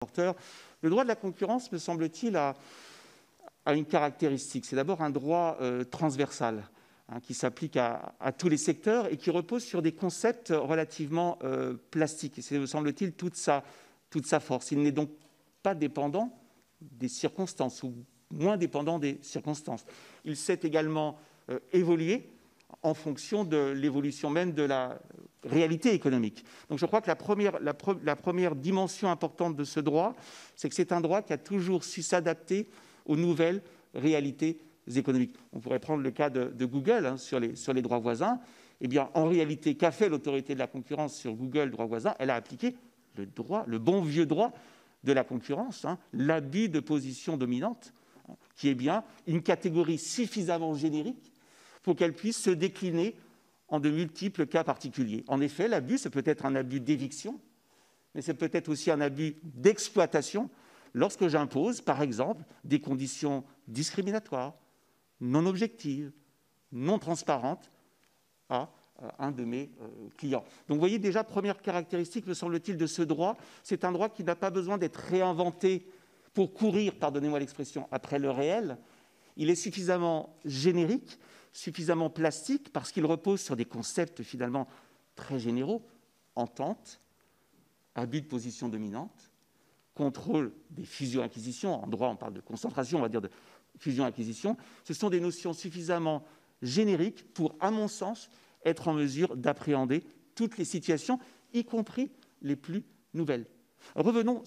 Le droit de la concurrence, me semble-t-il, a une caractéristique. C'est d'abord un droit transversal qui s'applique à tous les secteurs et qui repose sur des concepts relativement plastiques. Et c'est, me semble-t-il, toute sa force. Il n'est donc pas dépendant des circonstances ou moins dépendant des circonstances. Il sait également évoluer en fonction de l'évolution même de la réalité économique. Donc je crois que la première dimension importante de ce droit, c'est que c'est un droit qui a toujours su s'adapter aux nouvelles réalités économiques. On pourrait prendre le cas de Google sur les droits voisins. Eh bien, en réalité, qu'a fait l'autorité de la concurrence sur Google droits voisins? Elle a appliqué le bon vieux droit de la concurrence, l'abus de position dominante, qui est bien une catégorie suffisamment générique pour qu'elle puisse se décliner en de multiples cas particuliers. En effet, l'abus, c'est peut-être un abus d'éviction, mais c'est peut-être aussi un abus d'exploitation lorsque j'impose, par exemple, des conditions discriminatoires, non objectives, non transparentes à un de mes clients. Donc vous voyez déjà, première caractéristique, me semble-t-il, de ce droit, c'est un droit qui n'a pas besoin d'être réinventé pour courir, pardonnez-moi l'expression, après le réel. Il est suffisamment générique, suffisamment plastique, parce qu'il repose sur des concepts finalement très généraux: entente, abus de position dominante, contrôle des fusions-acquisitions. En droit, on parle de concentration, on va dire de fusion-acquisition. Ce sont des notions suffisamment génériques pour, à mon sens, être en mesure d'appréhender toutes les situations, y compris les plus nouvelles. Revenons